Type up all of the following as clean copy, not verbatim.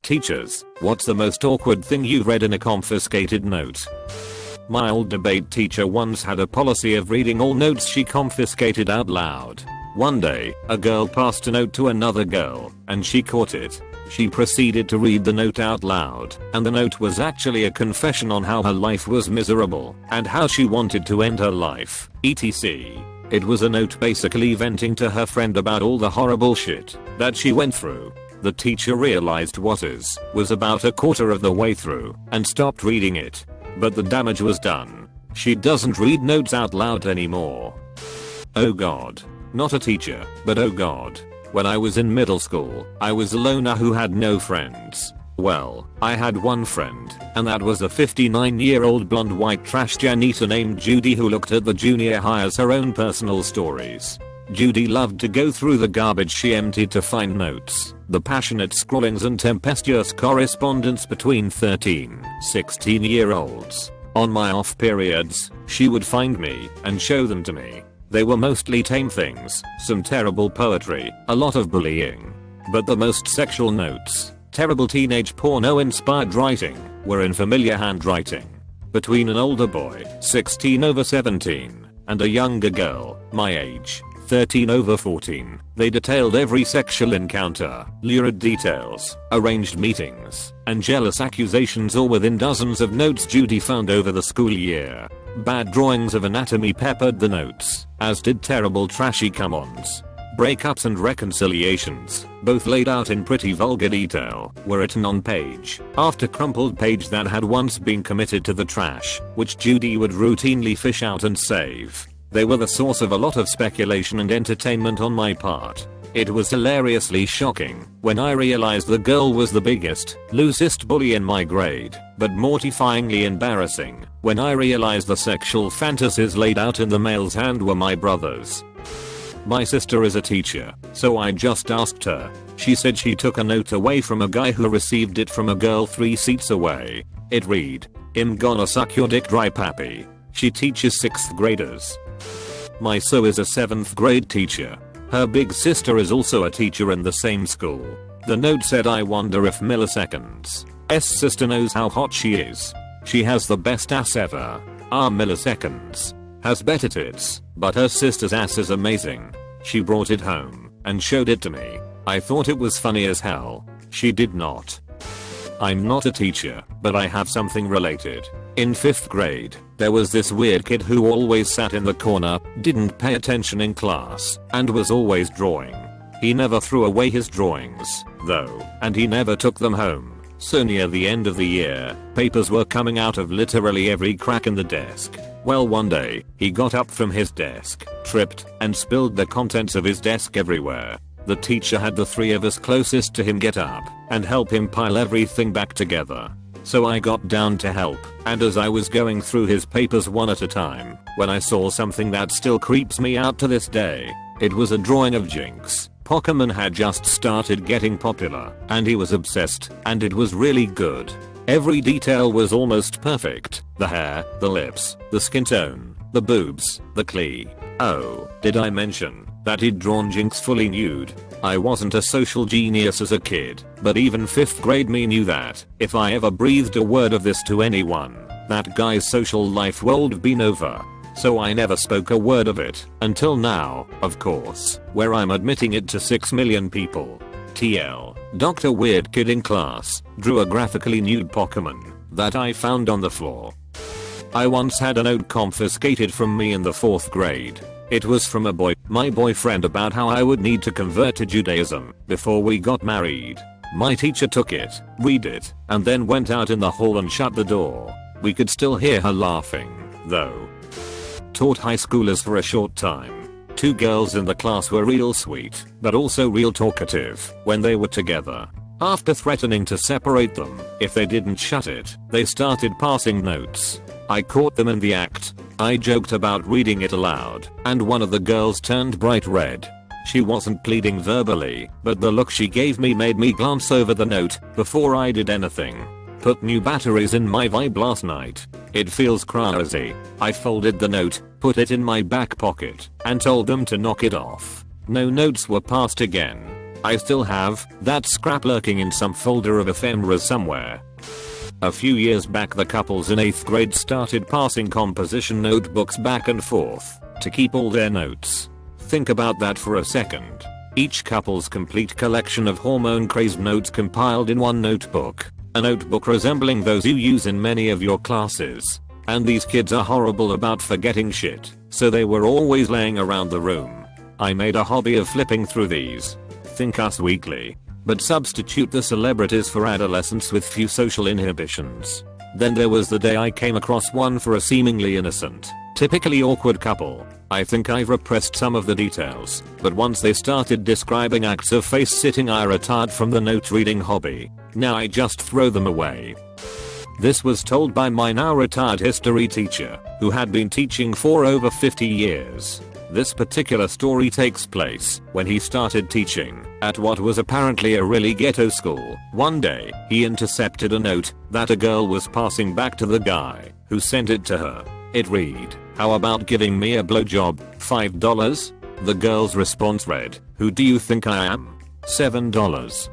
Teachers, what's the most awkward thing you've read in a confiscated note? My old debate teacher once had a policy of reading all notes she confiscated out loud. One day, a girl passed a note to another girl, and she caught it. She proceeded to read the note out loud, and the note was actually a confession on how her life was miserable, and how she wanted to end her life, etc. It was a note basically venting to her friend about all the horrible shit that she went through. The teacher realized what was about a quarter of the way through, and stopped reading it. But the damage was done. She doesn't read notes out loud anymore. Oh god. Not a teacher, but oh god. When I was in middle school, I was a loner who had no friends. Well, I had one friend, and that was a 59-year-old blonde white trash janitor named Judy who looked at the junior high as her own personal stories. Judy loved to go through the garbage she emptied to find notes, the passionate scrawlings and tempestuous correspondence between 16-year-olds. On my off periods, she would find me and show them to me. They were mostly tame things, some terrible poetry, a lot of bullying. But the most sexual notes, terrible teenage porno-inspired writing, were in familiar handwriting. Between an older boy, 16/17, and a younger girl, my age, 13/14, they detailed every sexual encounter, lurid details, arranged meetings, and jealous accusations, all within dozens of notes Judy found over the school year. Bad drawings of anatomy peppered the notes, as did terrible trashy come-ons. Breakups and reconciliations, both laid out in pretty vulgar detail, were written on page after crumpled page that had once been committed to the trash, which Judy would routinely fish out and save. They were the source of a lot of speculation and entertainment on my part. It was hilariously shocking when I realized the girl was the biggest, loosest bully in my grade, but mortifyingly embarrassing when I realized the sexual fantasies laid out in the mail's hand were my brother's. My sister is a teacher, so I just asked her. She said she took a note away from a guy who received it from a girl 3 seats away. It read, "I'm gonna suck your dick dry, pappy." She teaches 6th graders. My so is a 7th grade teacher. Her big sister is also a teacher in the same school. The note said, "I wonder if milliseconds' sister knows how hot she is. She has the best ass ever. Milliseconds has better tits, but her sister's ass is amazing. She brought it home and showed it to me. I thought it was funny as hell. She did not." I'm not a teacher, but I have something related. In 5th grade, there was this weird kid who always sat in the corner, didn't pay attention in class, and was always drawing. He never threw away his drawings, though, and he never took them home. So near the end of the year, papers were coming out of literally every crack in the desk. Well, one day, he got up from his desk, tripped, and spilled the contents of his desk everywhere. The teacher had the 3 of us closest to him get up and help him pile everything back together. So I got down to help, and as I was going through his papers one at a time, when I saw something that still creeps me out to this day. It was a drawing of Jinx. Pokemon had just started getting popular, and he was obsessed, and it was really good. Every detail was almost perfect. The hair, the lips, the skin tone, the boobs, the clee. Oh, did I mention that he'd drawn Jinx fully nude? I wasn't a social genius as a kid, but even 5th grade me knew that if I ever breathed a word of this to anyone, that guy's social life would been over. So I never spoke a word of it, until now, of course, where I'm admitting it to 6 million people. TL, Dr. Weird Kid in class drew a graphically nude Pokemon that I found on the floor. I once had a note confiscated from me in the 4th grade. It was from a boy, my boyfriend, about how I would need to convert to Judaism before we got married. My teacher took it, read it, and then went out in the hall and shut the door. We could still hear her laughing, though. Taught high schoolers for a short time. 2 girls in the class were real sweet, but also real talkative when they were together. After threatening to separate them if they didn't shut it, they started passing notes. I caught them in the act. I joked about reading it aloud, and one of the girls turned bright red. She wasn't pleading verbally, but the look she gave me made me glance over the note before I did anything. Put new batteries in my Vibe last night. It feels crazy. I folded the note, put it in my back pocket, and told them to knock it off. No notes were passed again. I still have that scrap lurking in some folder of ephemeras somewhere. A few years back, the couples in 8th grade started passing composition notebooks back and forth to keep all their notes. Think about that for a second. Each couple's complete collection of hormone-crazed notes compiled in one notebook. A notebook resembling those you use in many of your classes. And these kids are horrible about forgetting shit, so they were always laying around the room. I made a hobby of flipping through these. Think Us Weekly. But substitute the celebrities for adolescents with few social inhibitions. Then there was the day I came across one for a seemingly innocent, typically awkward couple. I think I've repressed some of the details, but once they started describing acts of face sitting, I retired from the note reading hobby. Now I just throw them away. This was told by my now retired history teacher, who had been teaching for over 50 years. This particular story takes place when he started teaching at what was apparently a really ghetto school. One day, he intercepted a note that a girl was passing back to the guy who sent it to her. It read, "How about giving me a blowjob, $5? The girl's response read, "Who do you think I am? $7.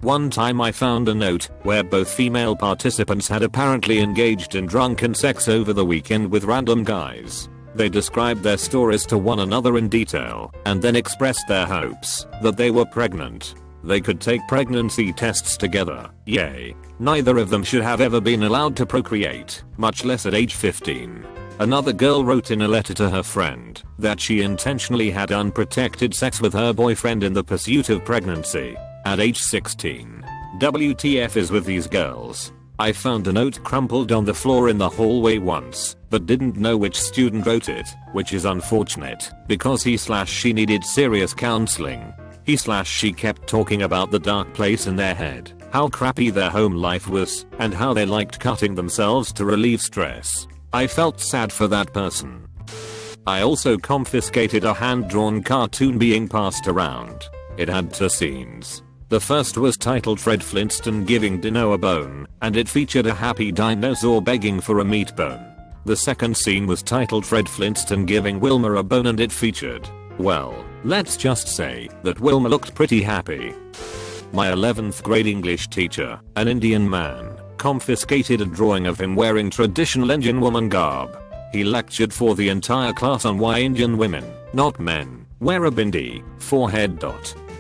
One time I found a note where both female participants had apparently engaged in drunken sex over the weekend with random guys. They described their stories to one another in detail and then expressed their hopes that they were pregnant. They could take pregnancy tests together. Yay. Neither of them should have ever been allowed to procreate, much less at age 15. Another girl wrote in a letter to her friend that she intentionally had unprotected sex with her boyfriend in the pursuit of pregnancy. At age 16. WTF is with these girls? I found a note crumpled on the floor in the hallway once, but didn't know which student wrote it, which is unfortunate, because he/she needed serious counseling. He/she kept talking about the dark place in their head, how crappy their home life was, and how they liked cutting themselves to relieve stress. I felt sad for that person. I also confiscated a hand-drawn cartoon being passed around. It had 2 scenes. The first was titled Fred Flintstone Giving Dino a Bone, and it featured a happy dinosaur begging for a meat bone. The second scene was titled Fred Flintstone Giving Wilma a Bone, and it featured, well, let's just say that Wilma looked pretty happy. My 11th grade English teacher, an Indian man, confiscated a drawing of him wearing traditional Indian woman garb. He lectured for the entire class on why Indian women, not men, wear a bindi, forehead.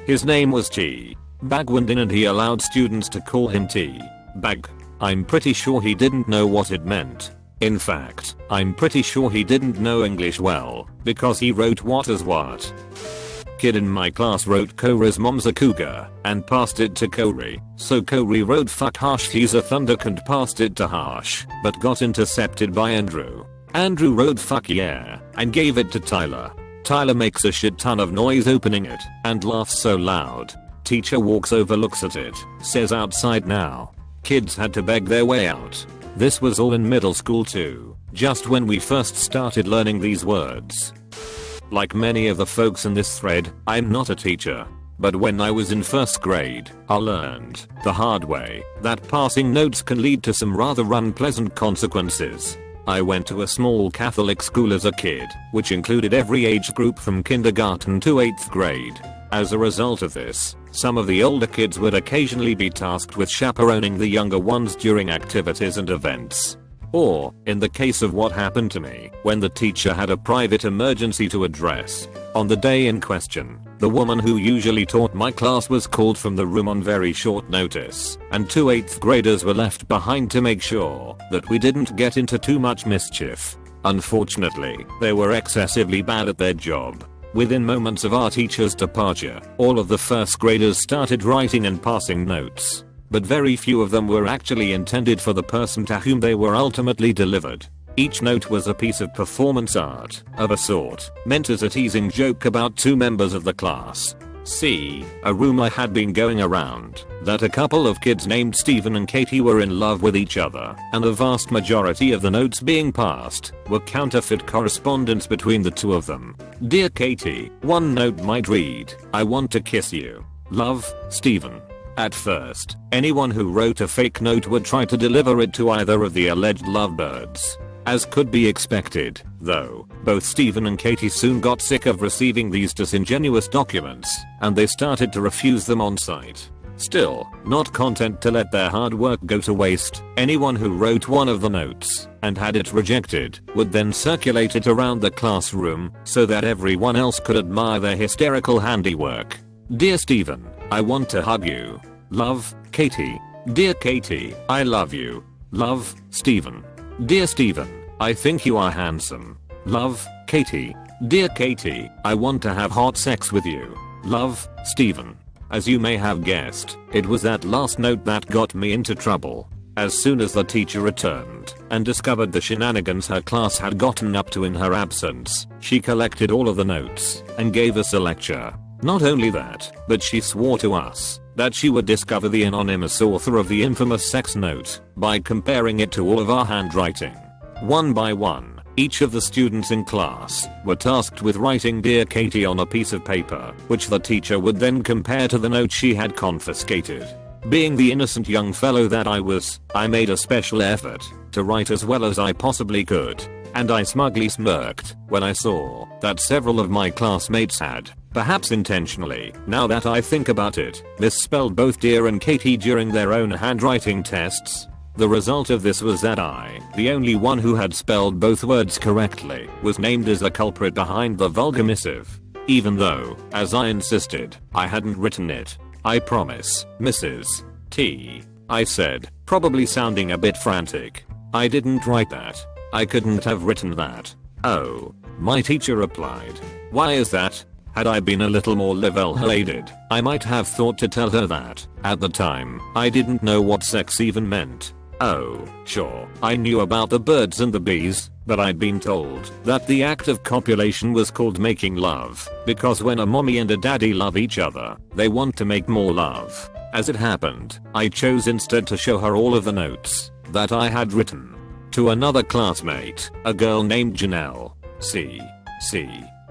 His name was T. Bagwandin, and he allowed students to call him T. Bag. I'm pretty sure he didn't know what it meant. In fact, I'm pretty sure he didn't know English well, because he wrote what as what. Kid in my class wrote Cora's mom's a cougar, and passed it to Corey, so Corey wrote fuck Harsh he's a thunderc and passed it to Harsh, but got intercepted by Andrew. Andrew wrote fuck yeah, and gave it to Tyler. Tyler makes a shit ton of noise opening it, and laughs so loud. Teacher walks over, looks at it, says outside now. Kids had to beg their way out. This was all in middle school too, just when we first started learning these words. Like many of the folks in this thread, I'm not a teacher. But when I was in 1st grade, I learned the hard way that passing notes can lead to some rather unpleasant consequences. I went to a small Catholic school as a kid, which included every age group from kindergarten to 8th grade. As a result of this, some of the older kids would occasionally be tasked with chaperoning the younger ones during activities and events. Or, in the case of what happened to me, when the teacher had a private emergency to address. On the day in question, the woman who usually taught my class was called from the room on very short notice, and 2 8th graders were left behind to make sure that we didn't get into too much mischief. Unfortunately, they were excessively bad at their job. Within moments of our teacher's departure, all of the 1st graders started writing and passing notes. But very few of them were actually intended for the person to whom they were ultimately delivered. Each note was a piece of performance art, of a sort, meant as a teasing joke about 2 members of the class. See, a rumor had been going around that a couple of kids named Stephen and Katie were in love with each other, and the vast majority of the notes being passed were counterfeit correspondence between the 2 of them. Dear Katie, one note might read, I want to kiss you. Love, Stephen. At first, anyone who wrote a fake note would try to deliver it to either of the alleged lovebirds. As could be expected, though, both Stephen and Katie soon got sick of receiving these disingenuous documents, and they started to refuse them on site. Still, not content to let their hard work go to waste, anyone who wrote one of the notes and had it rejected would then circulate it around the classroom so that everyone else could admire their hysterical handiwork. Dear Stephen, I want to hug you. Love, Katie. Dear Katie, I love you. Love, Stephen. Dear Stephen, I think you are handsome. Love, Katie. Dear Katie, I want to have hot sex with you. Love, Stephen. As you may have guessed, it was that last note that got me into trouble. As soon as the teacher returned and discovered the shenanigans her class had gotten up to in her absence, she collected all of the notes and gave us a lecture. Not only that, but she swore to us that she would discover the anonymous author of the infamous sex note by comparing it to all of our handwriting. One by one, each of the students in class were tasked with writing Dear Katie on a piece of paper, which the teacher would then compare to the note she had confiscated. Being the innocent young fellow that I was, I made a special effort to write as well as I possibly could, and I smugly smirked when I saw that several of my classmates had, perhaps intentionally, now that I think about it, misspelled both Dear and Katie during their own handwriting tests. The result of this was that I, the only one who had spelled both words correctly, was named as the culprit behind the vulgar missive. Even though, as I insisted, I hadn't written it. I promise, Mrs. T. I said, probably sounding a bit frantic. I didn't write that. I couldn't have written that. Oh. My teacher replied. Why is that? Had I been a little more level-headed, I might have thought to tell her that. At the time, I didn't know what sex even meant. Oh, sure, I knew about the birds and the bees, but I'd been told that the act of copulation was called making love, because when a mommy and a daddy love each other, they want to make more love. As it happened, I chose instead to show her all of the notes that I had written. To another classmate, a girl named Janelle. See,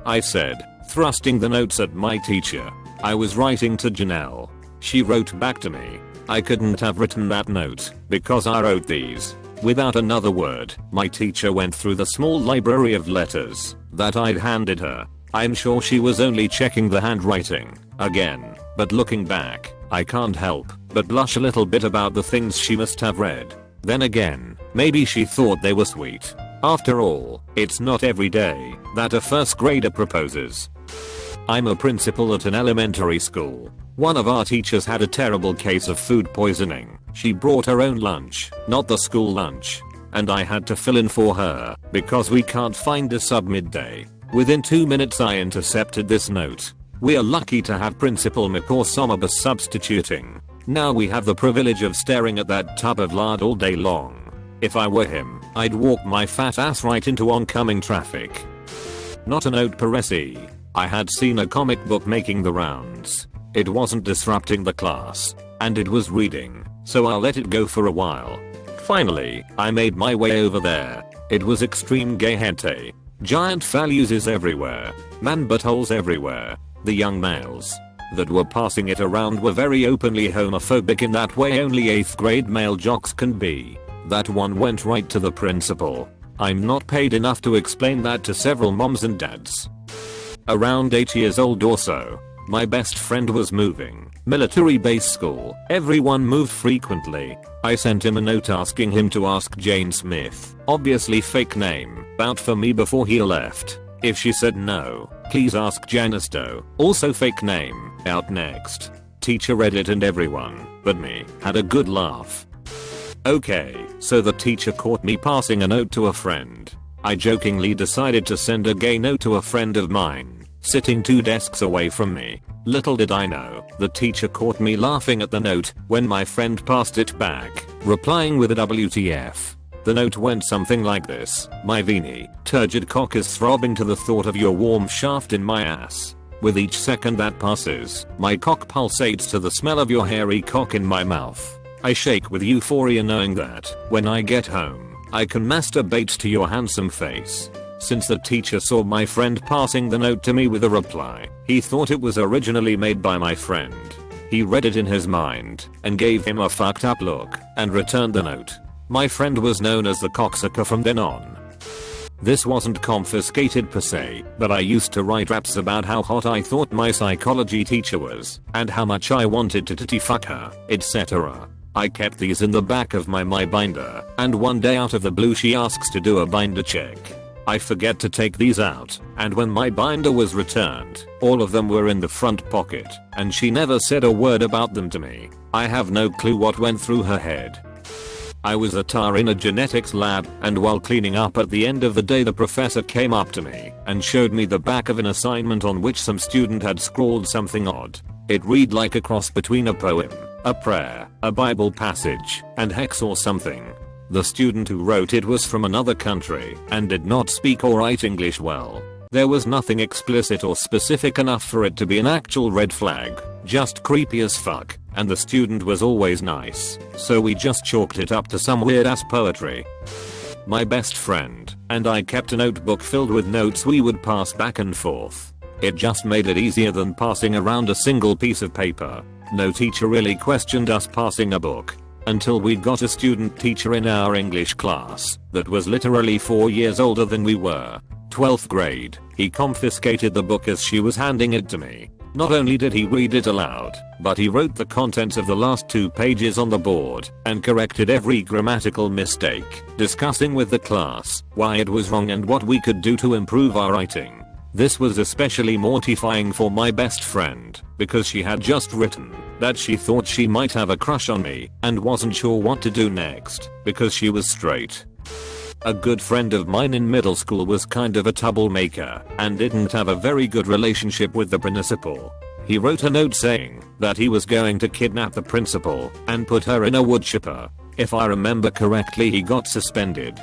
I said, thrusting the notes at my teacher. I was writing to Janelle. She wrote back to me. I couldn't have written that note because I wrote these. Without another word, my teacher went through the small library of letters that I'd handed her. I'm sure she was only checking the handwriting again, but looking back, I can't help but blush a little bit about the things she must have read. Then again, maybe she thought they were sweet. After all, it's not every day that a first grader proposes. I'm a principal at an elementary school. One of our teachers had a terrible case of food poisoning. She brought her own lunch, not the school lunch. And I had to fill in for her because we can't find a sub midday. Within 2 minutes I intercepted this note. We are lucky to have Principal McCorsomabus substituting. Now we have the privilege of staring at that tub of lard all day long. If I were him, I'd walk my fat ass right into oncoming traffic. Not a note Peresi. I had seen a comic book making the rounds. It wasn't disrupting the class, and it was reading, so I let it go for a while. Finally, I made my way over there. It was extreme gay hentai. Giant phalluses everywhere. Man buttholes everywhere. The young males that were passing it around were very openly homophobic in that way only 8th grade male jocks can be. That one went right to the principal. I'm not paid enough to explain that to several moms and dads. Around 8 years old or so, my best friend was moving. Military base school. Everyone moved frequently. I sent him a note asking him to ask Jane Smith, obviously fake name, out for me before he left. If she said no, please ask Janice Doe, also fake name, out next. Teacher read it and everyone, but me, had a good laugh. Okay, so the teacher caught me passing a note to a friend. I jokingly decided to send a gay note to a friend of mine, sitting 2 desks away from me. Little did I know, the teacher caught me laughing at the note when my friend passed it back, replying with a WTF. The note went something like this. My veiny, turgid cock is throbbing to the thought of your warm shaft in my ass. With each second that passes, my cock pulsates to the smell of your hairy cock in my mouth. I shake with euphoria knowing that, when I get home, I can masturbate to your handsome face. Since the teacher saw my friend passing the note to me with a reply, he thought it was originally made by my friend. He read it in his mind, and gave him a fucked up look, and returned the note. My friend was known as the cocksucker from then on. This wasn't confiscated per se, but I used to write raps about how hot I thought my psychology teacher was, and how much I wanted to titty fuck her, etc. I kept these in the back of my binder, and one day out of the blue she asks to do a binder check. I forget to take these out, and when my binder was returned, all of them were in the front pocket, and she never said a word about them to me. I have no clue what went through her head. I was a tar in a genetics lab, and while cleaning up at the end of the day the professor came up to me and showed me the back of an assignment on which some student had scrawled something odd. It read like a cross between a poem, a prayer, a Bible passage, and hex or something. The student who wrote it was from another country and did not speak or write English well. There was nothing explicit or specific enough for it to be an actual red flag, just creepy as fuck, and the student was always nice, so we just chalked it up to some weird ass poetry. My best friend and I kept a notebook filled with notes we would pass back and forth. It just made it easier than passing around a single piece of paper. No teacher really questioned us passing a book, until we got a student teacher in our English class that was literally 4 years older than we were. 12th grade, he confiscated the book as she was handing it to me. Not only did he read it aloud, but he wrote the contents of the last 2 pages on the board and corrected every grammatical mistake, discussing with the class why it was wrong and what we could do to improve our writing. This was especially mortifying for my best friend, because she had just written that she thought she might have a crush on me and wasn't sure what to do next because she was straight. A good friend of mine in middle school was kind of a troublemaker and didn't have a very good relationship with the principal. He wrote a note saying that he was going to kidnap the principal and put her in a wood chipper. If I remember correctly, he got suspended.